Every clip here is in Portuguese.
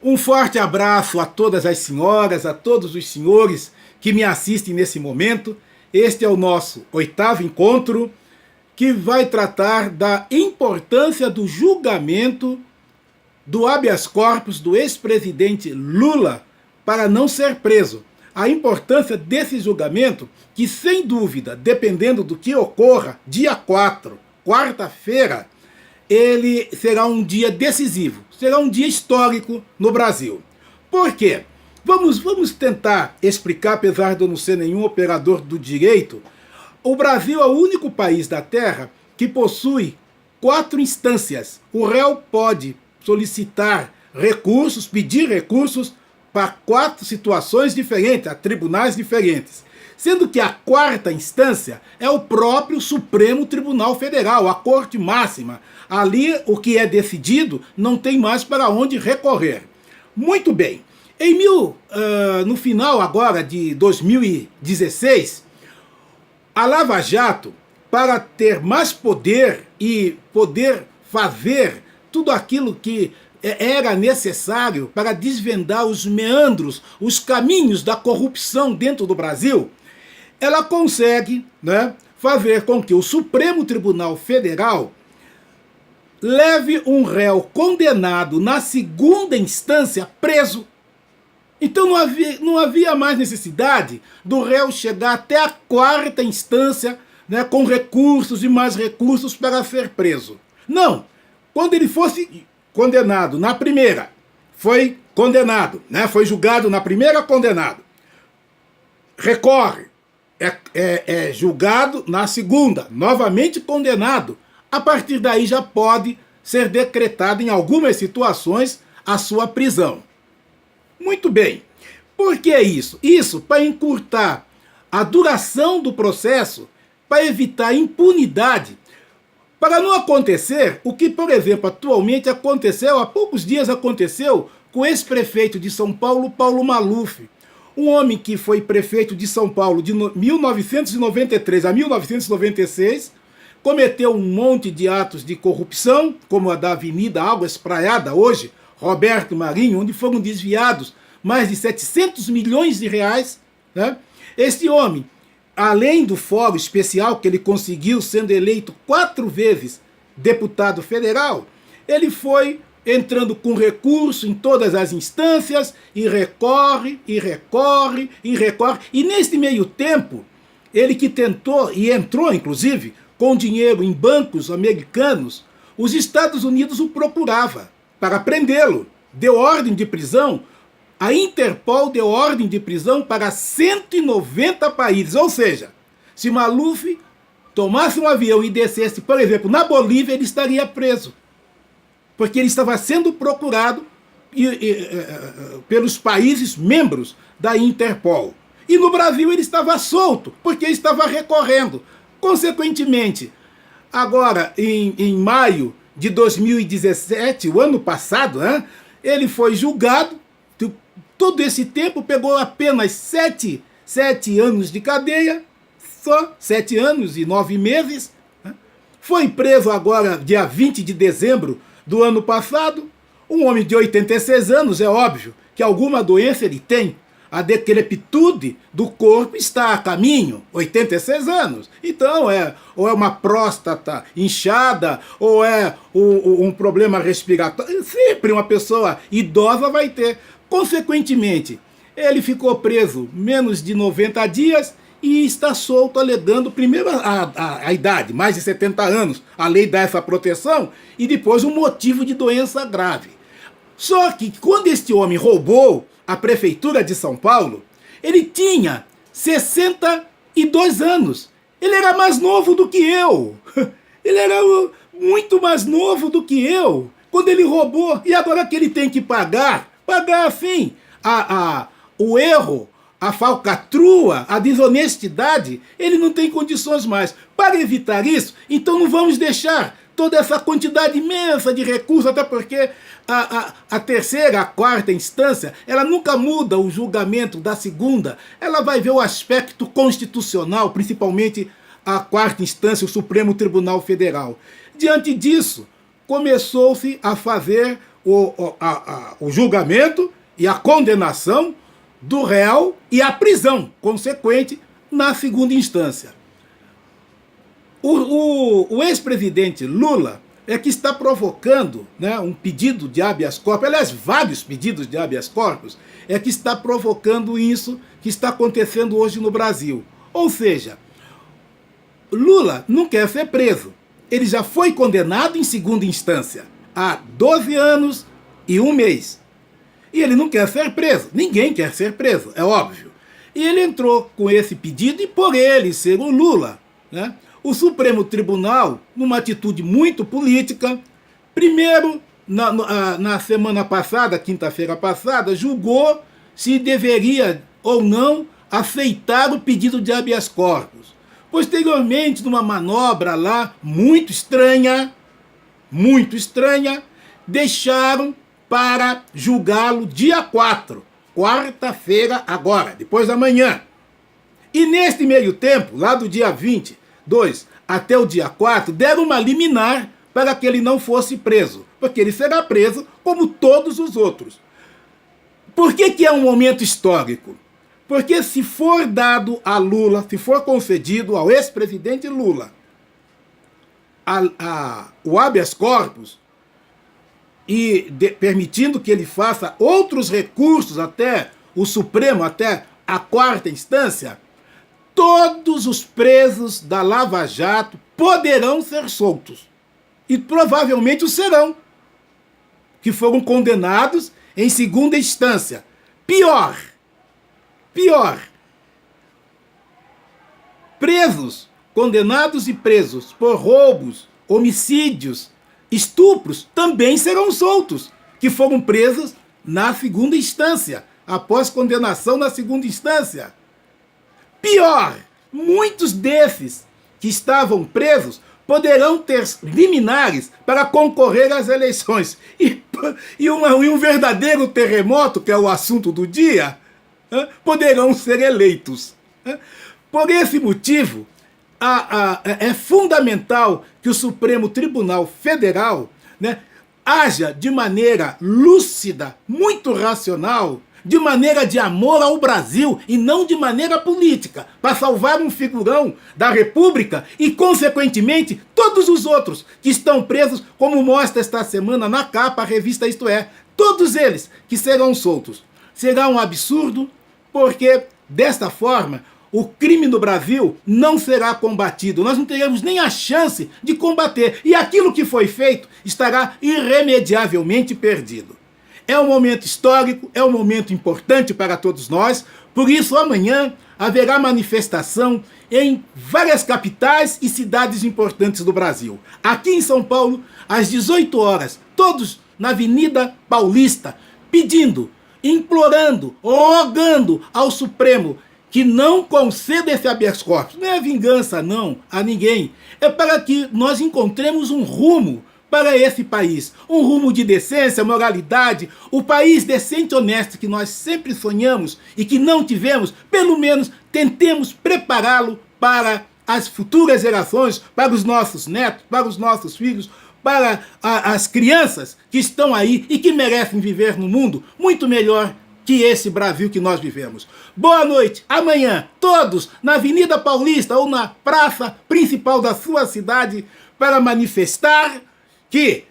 Um forte abraço a todas as senhoras, a todos os senhores que me assistem nesse momento. Este é o nosso 8º encontro, que vai tratar da importância do julgamento do habeas corpus do ex-presidente Lula para não ser preso. A importância desse julgamento, que sem dúvida, dependendo do que ocorra, dia 4, quarta-feira, ele será um dia decisivo, será um dia histórico no Brasil. Por quê? Vamos tentar explicar, apesar de eu não ser nenhum operador do direito. O Brasil é o único país da Terra que possui 4 instâncias. O réu pode solicitar recursos, pedir recursos para 4 situações diferentes, a tribunais diferentes. Sendo que a 4ª instância é o próprio Supremo Tribunal Federal, a Corte Máxima. Ali, o que é decidido não tem mais para onde recorrer. Muito bem. No final agora de 2016, a Lava Jato, para ter mais poder e poder fazer tudo aquilo que era necessário para desvendar os meandros, os caminhos da corrupção dentro do Brasil, ela consegue, né, fazer com que o Supremo Tribunal Federal leve um réu condenado na 2ª instância preso. Então não havia mais necessidade do réu chegar até a 4ª instância, né, com recursos e mais recursos para ser preso. Não! Quando ele fosse condenado na primeira, foi condenado, né, foi julgado na primeira, condenado. Recorre, é julgado na 2ª, novamente condenado. A partir daí já pode ser decretado em algumas situações a sua prisão. Muito bem. Por que isso? Isso para encurtar a duração do processo, para evitar impunidade, para não acontecer o que, por exemplo, atualmente aconteceu, há poucos dias aconteceu com o ex-prefeito de São Paulo, Paulo Maluf. Um homem que foi prefeito de São Paulo de 1993 a 1996, cometeu um monte de atos de corrupção, como a da Avenida Água Espraiada, hoje, Roberto Marinho, onde foram desviados mais de 700 milhões de reais. Né? Este homem, além do fórum especial que ele conseguiu, sendo eleito 4 vezes deputado federal, ele foi entrando com recurso em todas as instâncias e recorre, e recorre, e recorre. E nesse meio tempo, ele que tentou, e entrou inclusive, com dinheiro em bancos americanos, os Estados Unidos o procurava para prendê-lo. Deu ordem de prisão, a Interpol deu ordem de prisão para 190 países. Ou seja, se Maluf tomasse um avião e descesse, por exemplo, na Bolívia, ele estaria preso. Porque ele estava sendo procurado pelos países membros da Interpol. E no Brasil ele estava solto, porque estava recorrendo. Consequentemente, agora em maio de 2017, o ano passado, né, ele foi julgado. Todo esse tempo pegou apenas 7 anos de cadeia, só 7 anos e 9 meses. Né? Foi preso agora, dia 20 de dezembro do ano passado. Um homem de 86 anos, é óbvio que alguma doença ele tem. A decrepitude do corpo está a caminho, 86 anos. Então, ou é uma próstata inchada, ou é um problema respiratório. Sempre uma pessoa idosa vai ter. Consequentemente, ele ficou preso menos de 90 dias e está solto, alegando primeiro a idade, mais de 70 anos. A lei dá essa proteção, e depois um motivo de doença grave. Só que quando este homem roubou a prefeitura de São Paulo, ele tinha 62 anos. Ele era mais novo do que eu. Ele era muito mais novo do que eu quando ele roubou. E agora que ele tem que pagar assim, o erro, a falcatrua, a desonestidade, ele não tem condições mais. Para evitar isso, então não vamos deixar toda essa quantidade imensa de recursos, até porque a terceira, a 4ª instância, ela nunca muda o julgamento da 2ª, ela vai ver o aspecto constitucional, principalmente a 4ª instância, o Supremo Tribunal Federal. Diante disso, começou-se a fazer o julgamento e a condenação do réu e a prisão consequente na segunda instância. O ex-presidente Lula é que está provocando, né, um pedido de habeas corpus, aliás, vários pedidos de habeas corpus, é que está provocando isso que está acontecendo hoje no Brasil. Ou seja, Lula não quer ser preso. Ele já foi condenado em segunda instância a 12 anos e 1 mês. E ele não quer ser preso. Ninguém quer ser preso, é óbvio. E ele entrou com esse pedido, e por ele ser o Lula, né, o Supremo Tribunal, numa atitude muito política, primeiro, na semana passada, quinta-feira passada, julgou se deveria ou não aceitar o pedido de habeas corpus. Posteriormente, numa manobra lá muito estranha, deixaram para julgá-lo dia 4, quarta-feira agora, depois da manhã. E neste meio tempo, lá do dia 22 até o dia 4, deram uma liminar para que ele não fosse preso, porque ele será preso como todos os outros. Por que é um momento histórico? Porque se for dado a Lula, se for concedido ao ex-presidente Lula o habeas corpus, e permitindo que ele faça outros recursos até o Supremo, até a quarta instância, todos os presos da Lava Jato poderão ser soltos. E provavelmente o serão, que foram condenados em segunda instância. Pior, presos, condenados e presos por roubos, homicídios, estupros, também serão soltos, que foram presos na segunda instância, após condenação na segunda instância. Pior, muitos desses que estavam presos poderão ter liminares para concorrer às eleições. E um verdadeiro terremoto, que é o assunto do dia, poderão ser eleitos. Por esse motivo, é fundamental que o Supremo Tribunal Federal, né, haja de maneira lúcida, muito racional, de maneira de amor ao Brasil e não de maneira política, para salvar um figurão da República e, consequentemente, todos os outros que estão presos, como mostra esta semana na capa a revista Isto É, todos eles que serão soltos. Será um absurdo, porque desta forma o crime no Brasil não será combatido. Nós não teremos nem a chance de combater. E aquilo que foi feito estará irremediavelmente perdido. É um momento histórico, é um momento importante para todos nós. Por isso, amanhã haverá manifestação em várias capitais e cidades importantes do Brasil. Aqui em São Paulo, às 18 horas, todos na Avenida Paulista, pedindo, implorando, rogando ao Supremo que não conceda esse habeas corpus. Não é vingança, não, a ninguém. É para que nós encontremos um rumo para esse país. Um rumo de decência, moralidade. O país decente e honesto que nós sempre sonhamos e que não tivemos, pelo menos tentemos prepará-lo para as futuras gerações, para os nossos netos, para os nossos filhos, para as crianças que estão aí e que merecem viver num mundo muito melhor que esse Brasil que nós vivemos. Boa noite. Amanhã, todos na Avenida Paulista ou na praça principal da sua cidade para manifestar que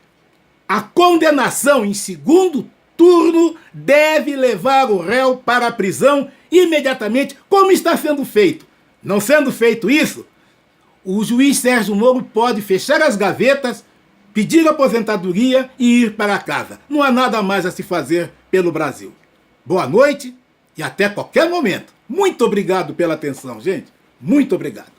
a condenação em segundo turno deve levar o réu para a prisão imediatamente, como está sendo feito. Não sendo feito isso, o juiz Sérgio Moro pode fechar as gavetas, pedir aposentadoria e ir para casa. Não há nada mais a se fazer pelo Brasil. Boa noite e até qualquer momento. Muito obrigado pela atenção, gente. Muito obrigado.